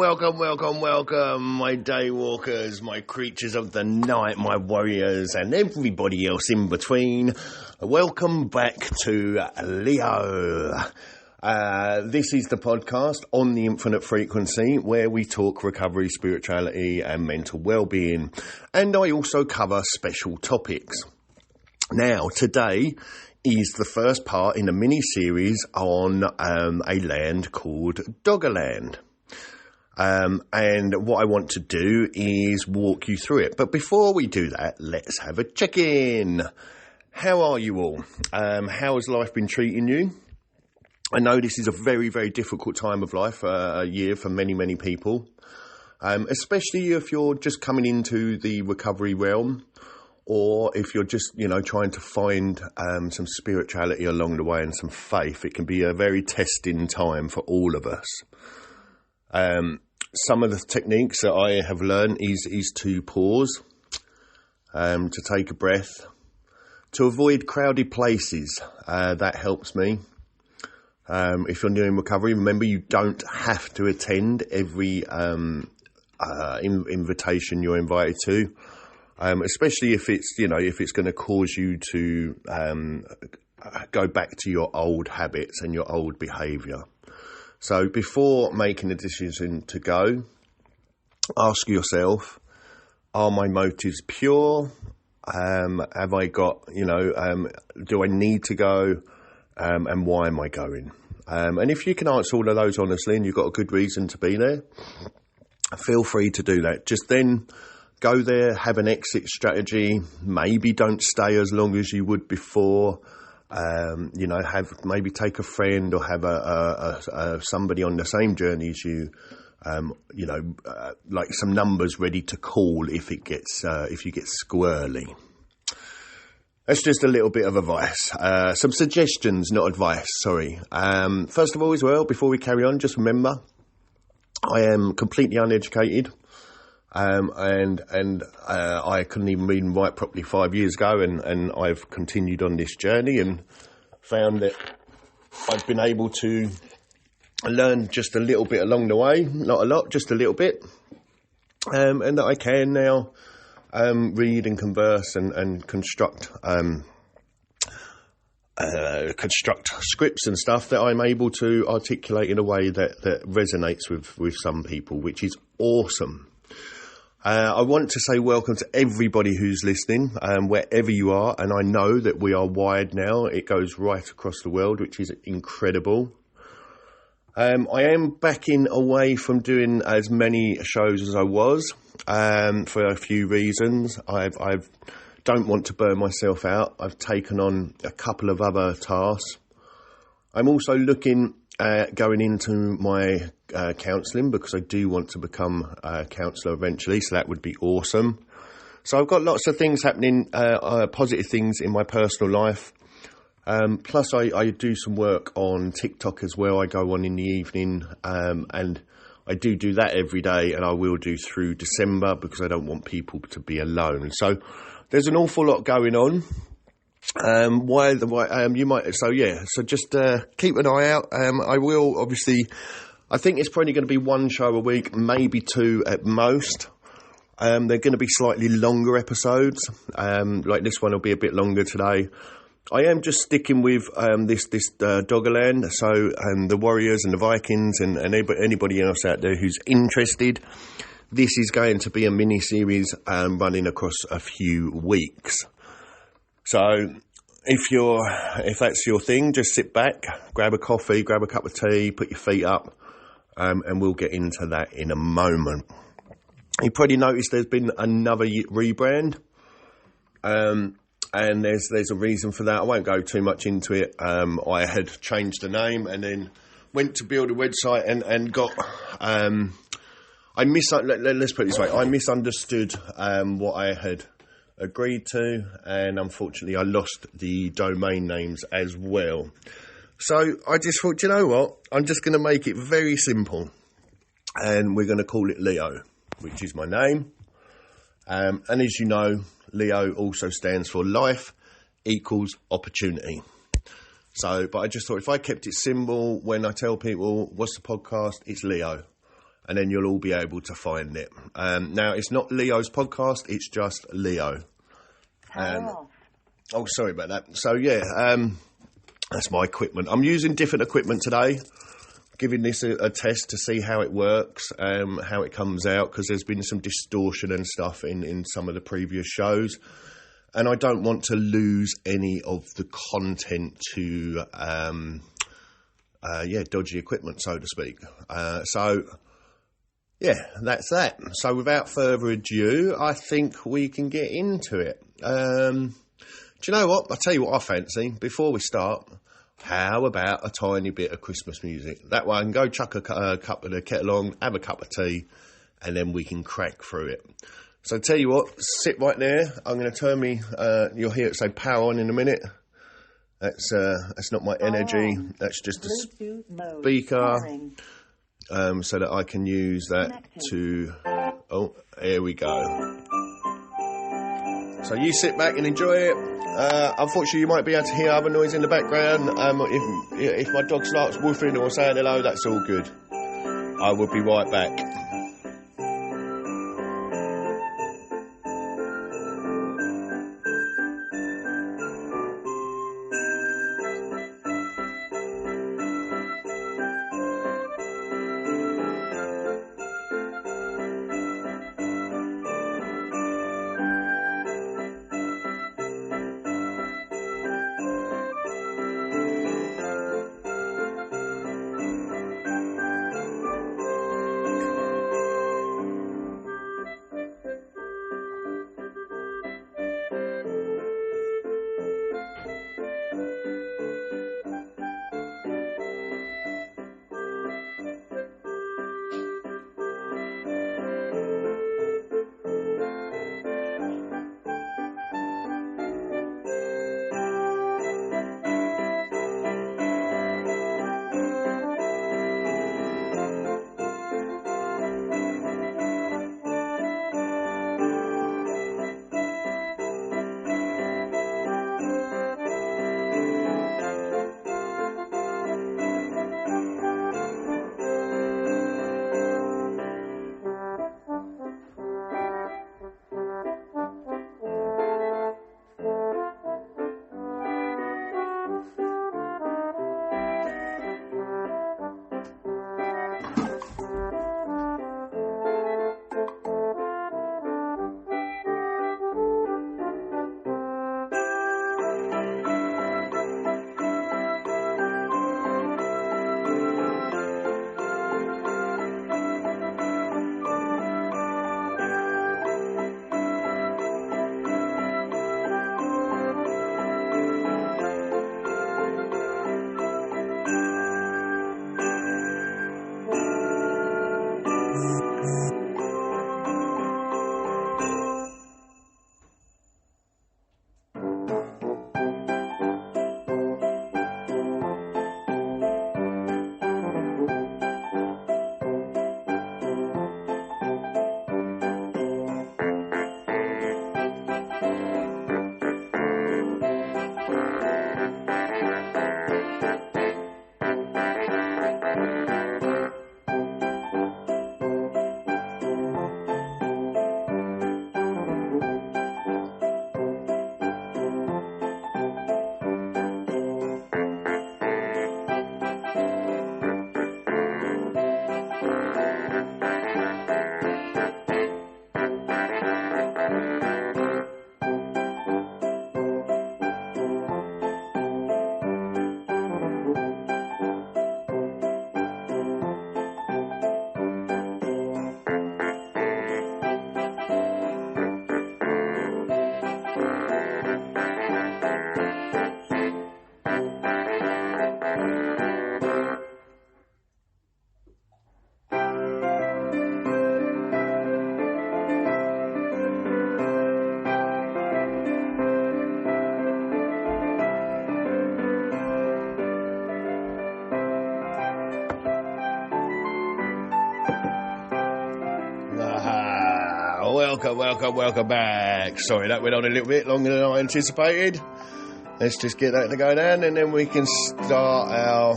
welcome, my day walkers, my creatures of the night, my warriors, and everybody else in between. Welcome back to L.E.O. This is the podcast on the infinite frequency where we talk recovery, spirituality, and mental well-being. And I also cover special topics. Now, today is the first part in a mini-series on a land called Doggerland. And what I want to do is walk you through it. But before we do that, let's have a check-in. How are you all? How has life been treating you? I know this is a very, very difficult time of life, a year for many, many people, especially if you're just coming into the recovery realm, or if you're just, trying to find some spirituality along the way and some faith. It can be a very testing time for all of us. Some of the techniques that I have learned is to pause, to take a breath, to avoid crowded places. That helps me. If you're new in recovery, remember you don't have to attend every invitation you're invited to. Especially if it's, if it's going to cause you to go back to your old habits and your old behaviour. So before making a decision to go, ask yourself, are my motives pure? Have I got, do I need to go? And why am I going? And if you can answer all of those honestly and you've got a good reason to be there, feel free to do that. Just then, go there, have an exit strategy. Maybe don't stay as long as you would before. Maybe take a friend or have a somebody on the same journey as you. Like some numbers ready to call if you get squirrely. That's just a little bit of advice. Some suggestions, not advice. Sorry. First of all, as well, before we carry on, just remember, I am completely uneducated. And I couldn't even read and write properly 5 years ago, and I've continued on this journey and found that I've been able to learn just a little bit along the way, not a lot, just a little bit, and that I can now read and converse and construct scripts and stuff that I'm able to articulate in a way that resonates with some people, which is awesome. I want to say welcome to everybody who's listening, wherever you are, and I know that we are wide now. It goes right across the world, which is incredible. I am backing away from doing as many shows as I was, for a few reasons. I've don't want to burn myself out. I've taken on a couple of other tasks. I'm also looking at going into my counselling, because I do want to become a counsellor eventually, so that would be awesome. So I've got lots of things happening, positive things in my personal life. Plus I do some work on TikTok as well. I go on in the evening, and I do that every day, and I will do through December, because I don't want people to be alone. So there's an awful lot going on. So just keep an eye out. I will obviously, I think it's probably going to be one show a week, maybe two at most. They're going to be slightly longer episodes. Like this one will be a bit longer today. I am just sticking with this Doggerland. So the Warriors and the Vikings and anybody else out there who's interested, this is going to be a mini series running across a few weeks. So if that's your thing, just sit back, grab a coffee, grab a cup of tea, put your feet up, and we'll get into that in a moment. You probably noticed there's been another rebrand, and there's a reason for that. I won't go too much into it. I had changed the name and then went to build a website and got... let's put it this way. I misunderstood what I had agreed to, and unfortunately I lost the domain names as well. So I just thought, you know what, I'm just going to make it very simple, and we're going to call it L.E.O, which is my name. And as you know, L.E.O also stands for life equals opportunity. So, but I just thought if I kept it simple, when I tell people what's the podcast, it's L.E.O. and then you'll all be able to find it. Now, it's not Leo's podcast, it's just L.E.O. Oh, sorry about that. So, yeah, that's my equipment. I'm using different equipment today, giving this a test to see how it works, how it comes out, because there's been some distortion and stuff in some of the previous shows. And I don't want to lose any of the content to, dodgy equipment, so to speak. So, yeah, that's that. So without further ado, I think we can get into it. Do you know what? I'll tell you what I fancy. Before we start, how about a tiny bit of Christmas music? That way I can go chuck a cup of the kettle on, have a cup of tea, and then we can crack through it. So tell you what, sit right there. I'm going to turn me, you'll hear it say power on in a minute. That's not my energy. That's just a speaker, so that I can use that to, oh, here we go. So you sit back and enjoy it. Unfortunately, you might be able to hear other noise in the background. If my dog starts woofing or saying hello, that's all good. I will be right back. Welcome back. Sorry, that went on a little bit longer than I anticipated. Let's just get that to go down and then we can start our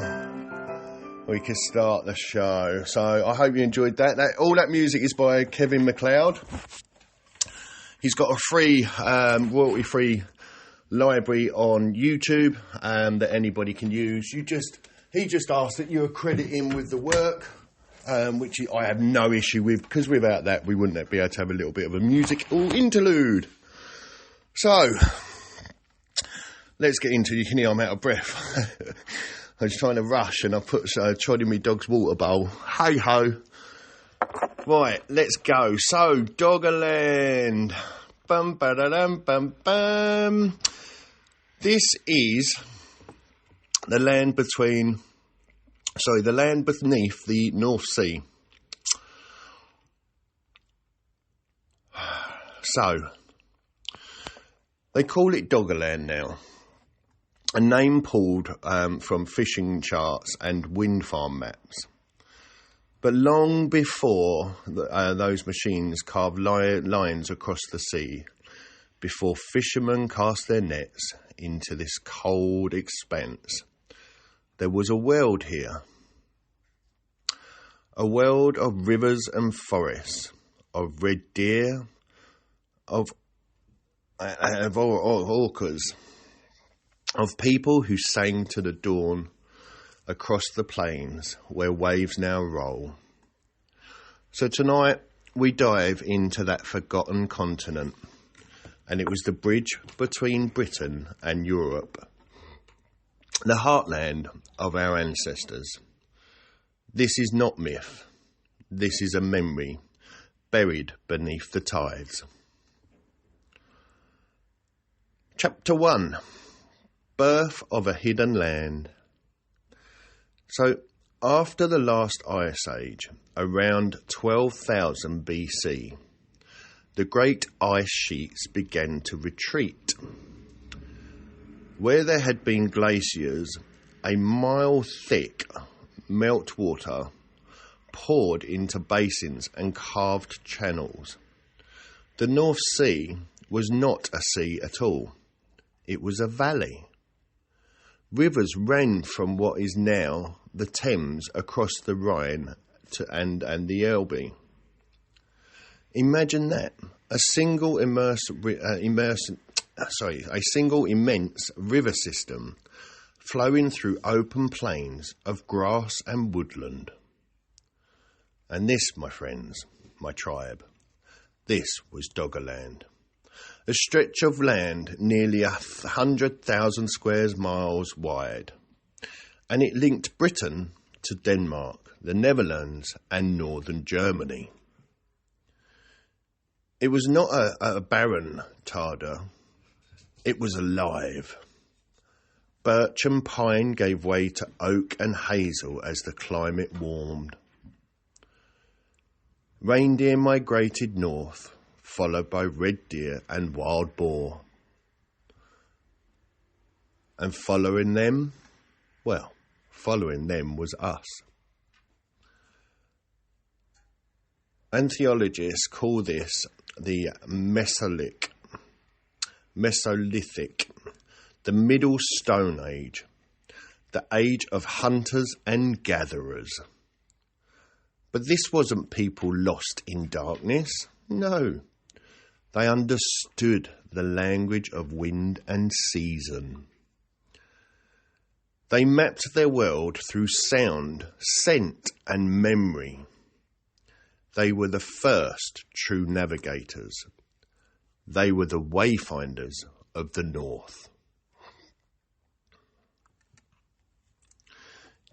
we can start the show. So I hope you enjoyed that. All that music is by Kevin MacLeod. He's got a free, royalty-free library on YouTube that anybody can use. He just asked that you accredit him with the work, which I have no issue with, because without that we wouldn't be able to have a little bit of a musical interlude. So let's get into it. You can hear I'm out of breath. I was trying to rush and I trod in my dog's water bowl. Hey ho. Right, let's go. So, Doggerland. Bum ba da dum bum bum. This is the land the land beneath the North Sea. So, they call it Doggerland now. A name pulled from fishing charts and wind farm maps. But long before those machines carved lines across the sea, before fishermen cast their nets into this cold expanse, there was a world here. A world of rivers and forests, of red deer, of orcas, of people who sang to the dawn across the plains where waves now roll. So tonight we dive into that forgotten continent, and it was the bridge between Britain and Europe, the heartland of our ancestors. This is not myth. This is a memory buried beneath the tides. Chapter 1. Birth of a hidden land. So, after the last ice age, around 12,000 BC, the great ice sheets began to retreat. Where there had been glaciers, a mile thick meltwater poured into basins and carved channels. The North Sea was not a sea at all. It was a valley. Rivers ran from what is now the Thames across the Rhine and the Elbe. Imagine that, a single immense river system flowing through open plains of grass and woodland. And this, my friends, my tribe, this was Doggerland. A stretch of land nearly 100,000 square miles wide, and it linked Britain to Denmark, the Netherlands and northern Germany. It was not a barren Tarda, it was alive. Birch and pine gave way to oak and hazel as the climate warmed. Reindeer migrated north, followed by red deer and wild boar. And following them was us. Archaeologists call this the Mesolithic, the Middle Stone Age, the age of hunters and gatherers. But this wasn't people lost in darkness, no. They understood the language of wind and season. They mapped their world through sound, scent, and memory. They were the first true navigators. They were the wayfinders of the North.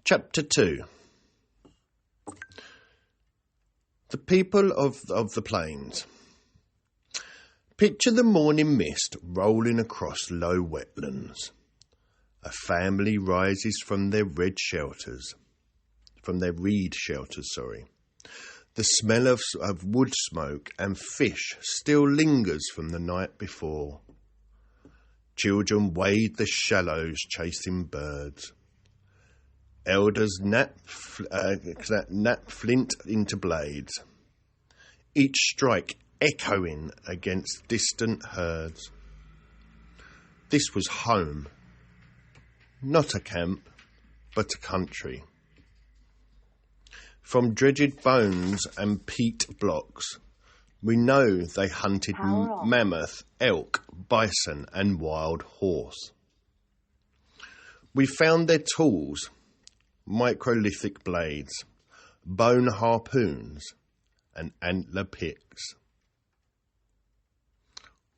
Chapter 2. The people of the plains. Picture the morning mist rolling across low wetlands. A family rises from their reed shelters. The smell of wood smoke and fish still lingers from the night before. Children wade the shallows chasing birds. Elders knap flint into blades, each strike echoing against distant herds. This was home, not a camp, but a country. From dredged bones and peat blocks, we know they hunted mammoth, elk, bison and wild horse. We found their tools, microlithic blades, bone harpoons and antler picks.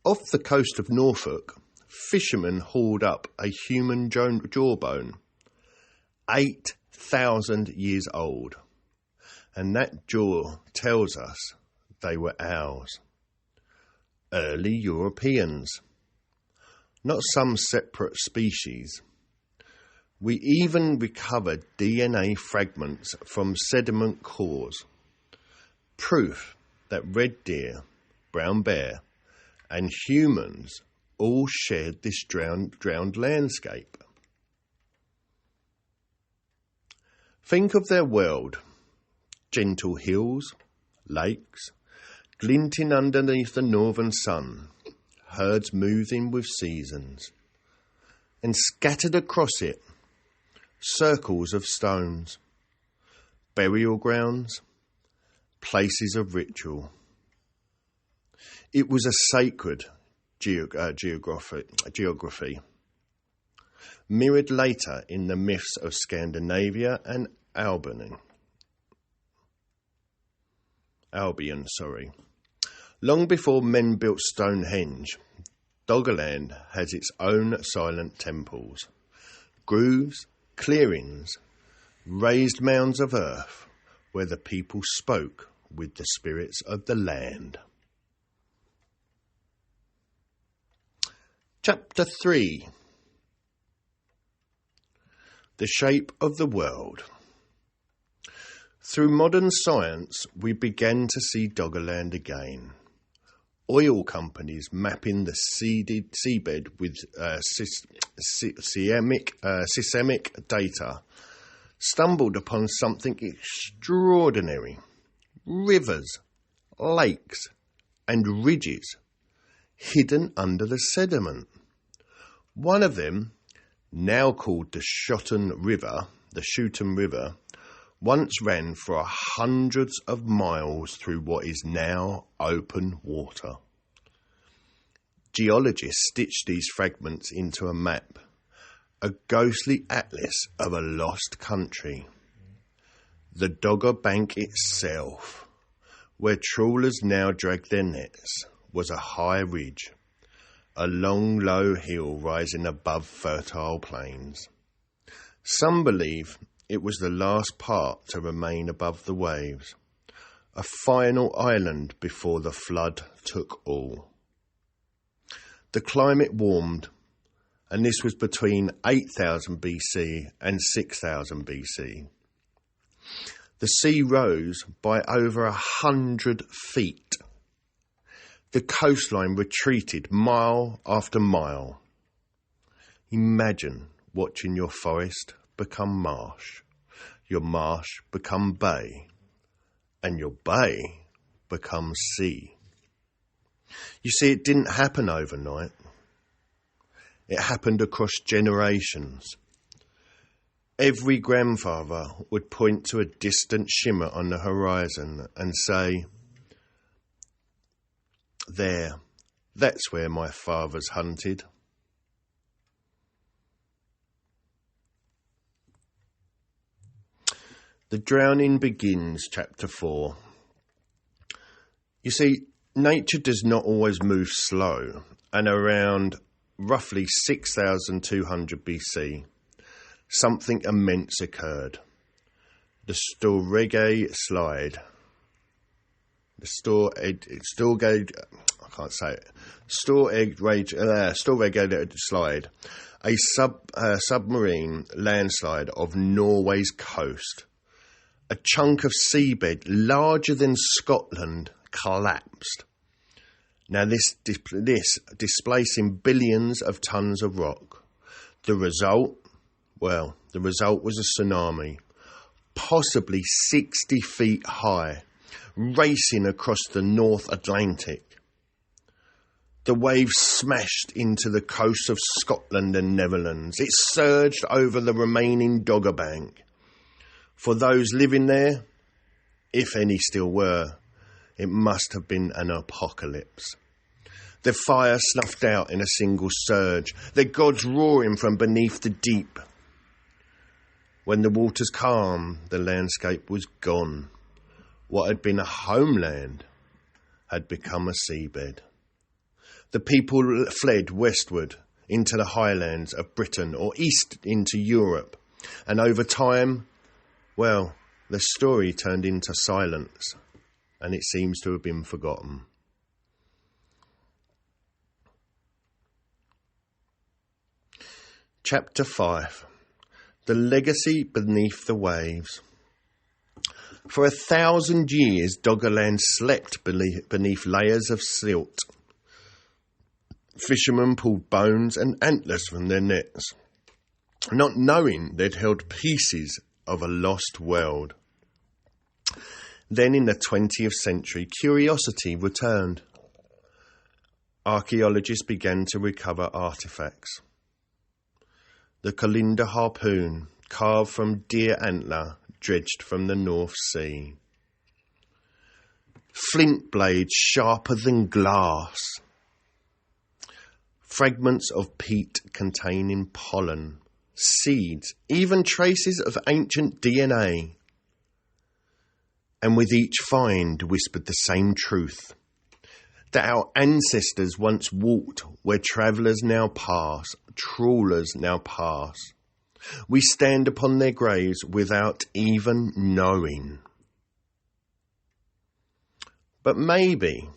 Off the coast of Norfolk, fishermen hauled up a human jawbone, 8,000 years old, and that jaw tells us they were ours. Early Europeans, not some separate species. We even recovered DNA fragments from sediment cores, proof that red deer, brown bear, and humans all shared this drowned landscape. Think of their world: gentle hills, lakes, glinting underneath the northern sun, herds moving with seasons, and scattered across it, circles of stones, burial grounds, places of ritual. It was a sacred geography, mirrored later in the myths of Scandinavia and Albion. Long before men built Stonehenge, Doggerland has its own silent temples, grooves, clearings, raised mounds of earth where the people spoke with the spirits of the land. Chapter 3. The Shape of the World. Through modern science, we began to see Doggerland again. Oil companies mapping the seabed with seismic data stumbled upon something extraordinary. Rivers, lakes, and ridges hidden under the sediment. One of them, now called the Shotten River, once ran for hundreds of miles through what is now open water. Geologists stitched these fragments into a map, a ghostly atlas of a lost country. The Dogger Bank itself, where trawlers now drag their nets, was a high ridge, a long, low hill rising above fertile plains. Some believe it was the last part to remain above the waves, a final island before the flood took all. The climate warmed, and this was between 8000 BC and 6000 BC. The sea rose by over 100 feet. The coastline retreated mile after mile. Imagine watching your forest become marsh, your marsh become bay, and your bay become sea. You see, it didn't happen overnight. It happened across generations. Every grandfather would point to a distant shimmer on the horizon and say, "There, that's where my fathers hunted." The drowning begins, chapter 4. You see, nature does not always move slow, and around roughly 6200 BC, something immense occurred. The Storgate slide. Storgate slide, a submarine landslide of Norway's coast. A chunk of seabed larger than Scotland collapsed. Now this displacing billions of tons of rock. The result was a tsunami, possibly 60 feet high, racing across the North Atlantic. The waves smashed into the coasts of Scotland and Netherlands. It surged over the remaining Dogger Bank. For those living there, if any still were. It must have been an apocalypse. The fire snuffed out in a single surge, the gods roaring from beneath the deep. When the waters calmed, the landscape was gone. What had been a homeland had become a seabed. The people fled westward into the highlands of Britain or east into Europe. And over time, well, the story turned into silence, and it seems to have been forgotten. Chapter 5. The Legacy Beneath the Waves. For 1,000 years, Doggerland slept beneath layers of silt. Fishermen pulled bones and antlers from their nets, not knowing they'd held pieces of a lost world. Then in the 20th century, curiosity returned. Archaeologists began to recover artefacts. The Kalinda harpoon, carved from deer antler, dredged from the North Sea. Flint blades sharper than glass. Fragments of peat containing pollen, seeds, even traces of ancient DNA. And with each find whispered the same truth, that our ancestors once walked where travellers now pass, trawlers now pass. We stand upon their graves without even knowing. But maybe,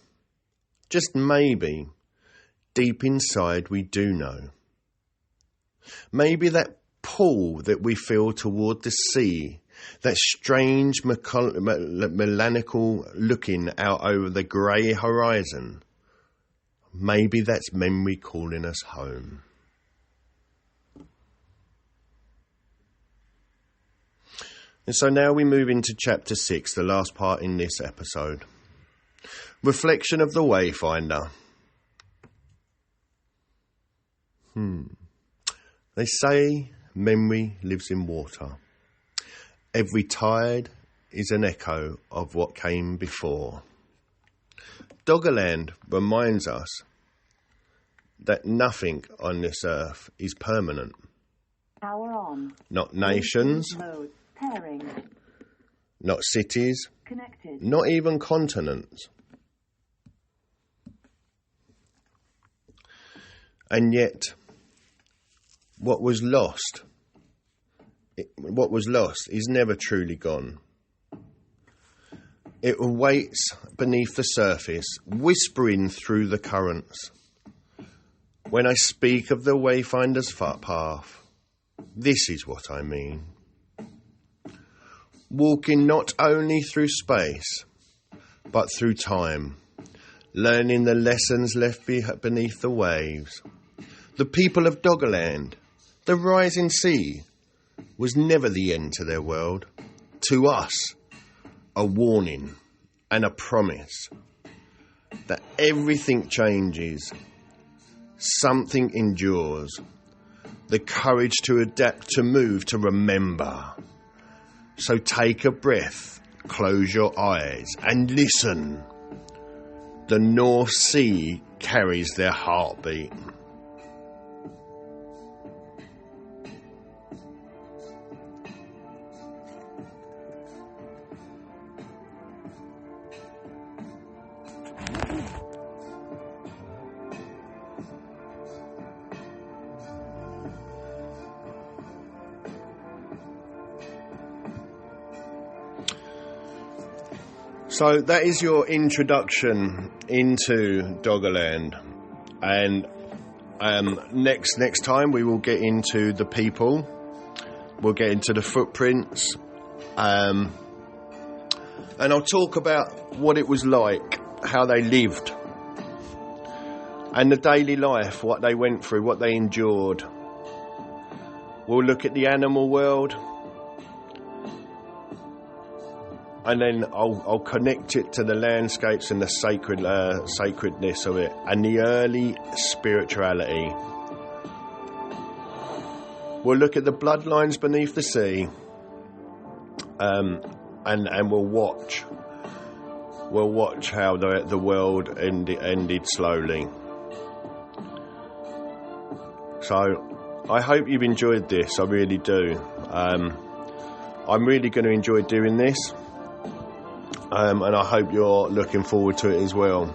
just maybe, deep inside we do know. Maybe that pull that we feel toward the sea, that strange melanical looking out over the grey horizon, maybe that's memory calling us home. And so now we move into chapter 6, the last part in this episode. Reflection of the Wayfinder. They say memory lives in water. Every tide is an echo of what came before. Doggerland reminds us that nothing on this earth is permanent. Power on. Not nations. Mode. Pairing. Not cities. Connected. Not even continents. And yet, what was lost is never truly gone. It awaits beneath the surface, whispering through the currents. When I speak of the Wayfinder's path, this is what I mean. Walking not only through space, but through time, learning the lessons left beneath the waves. The people of Doggerland, the rising sea, was never the end to their world. To us, a warning and a promise that everything changes, something endures, the courage to adapt, to move, to remember. So take a breath, close your eyes and listen. The North Sea carries their heartbeat. So that is your introduction into Doggerland, and next time we will get into the people, we'll get into the footprints, and I'll talk about what it was like, how they lived, and the daily life, what they went through, what they endured. We'll look at the animal world. And then I'll connect it to the landscapes and the sacredness of it and the early spirituality. We'll look at the bloodlines beneath the sea. And and we'll watch how the world ended slowly. So I hope you've enjoyed this. I really do. I'm really going to enjoy doing this, and I hope you're looking forward to it as well.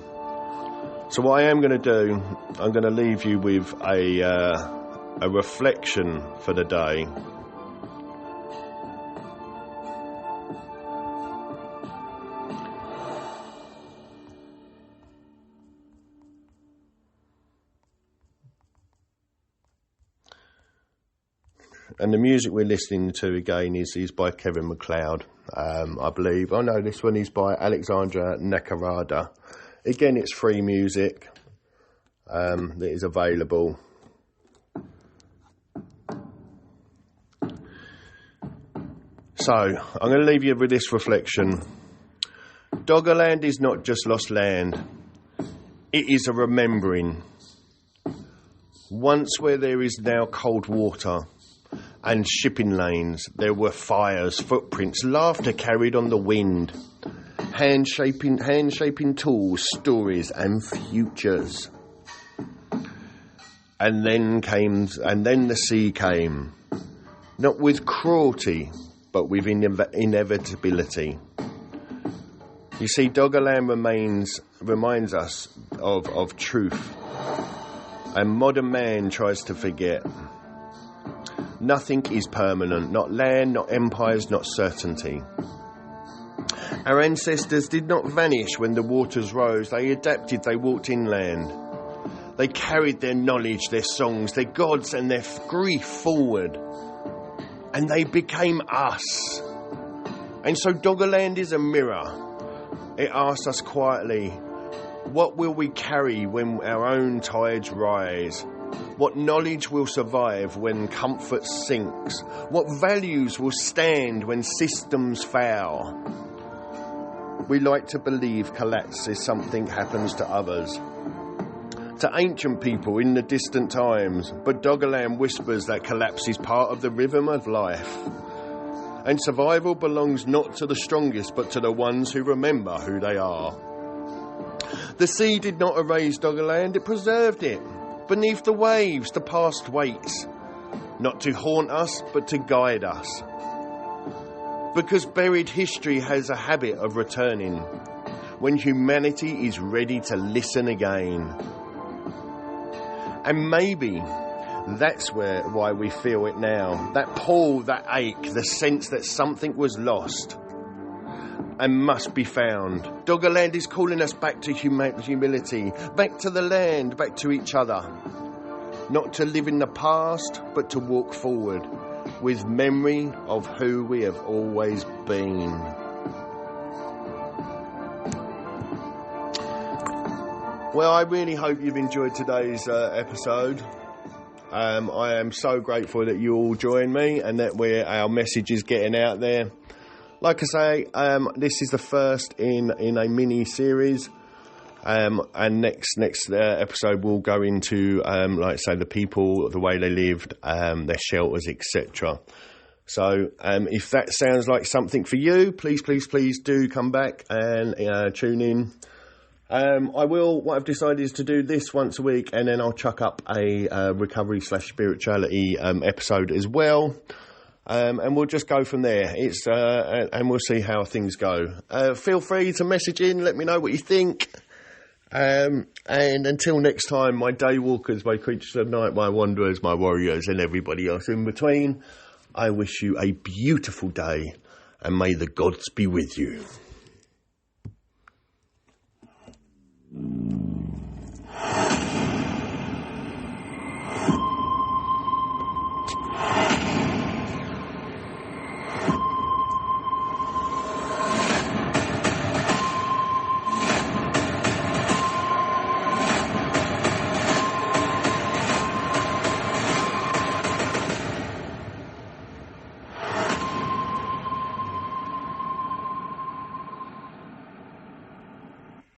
So what I am going to do, I'm going to leave you with a reflection for the day. And the music we're listening to again is by Kevin MacLeod, I believe. Oh no, this one is by Alexandra Nakarada. Again, it's free music that is available. So, I'm going to leave you with this reflection. Doggerland is not just lost land. It is a remembering. Once where there is now cold water and shipping lanes, there were fires, footprints, laughter carried on the wind, hand-shaping tools, stories and futures. And then the sea came, not with cruelty, but with inevitability. You see, Doggerland reminds us of truth, and modern man tries to forget. Nothing is permanent, not land, not empires, not certainty. Our ancestors did not vanish when the waters rose. They adapted, they walked inland. They carried their knowledge, their songs, their gods and their grief forward. And they became us. And so Doggerland is a mirror. It asks us quietly, what will we carry when our own tides rise? What knowledge will survive when comfort sinks? What values will stand when systems fail? We like to believe collapse is something happens to others, to ancient people in the distant times, but Doggerland whispers that collapse is part of the rhythm of life. And survival belongs not to the strongest, but to the ones who remember who they are. The sea did not erase Doggerland, it preserved it. Beneath the waves, the past waits, not to haunt us, but to guide us. Because buried history has a habit of returning when humanity is ready to listen again. And maybe that's why we feel it now. That pull, that ache, the sense that something was lost and must be found. Doggerland is calling us back to humility, back to the land, back to each other. Not to live in the past, but to walk forward with memory of who we have always been. Well, I really hope you've enjoyed today's episode. I am so grateful that you all join me and that our message is getting out there. Like I say, this is the first in a mini-series. And next episode we'll go into, like I say, the people, the way they lived, their shelters, etc. So if that sounds like something for you, please do come back and tune in. What I've decided is to do this once a week, and then I'll chuck up a recovery/spirituality episode as well. And we'll just go from there. And we'll see how things go. Feel free to message in, let me know what you think. And until next time, my day walkers, my creatures of night, my wanderers, my warriors, and everybody else in between, I wish you a beautiful day, and may the gods be with you.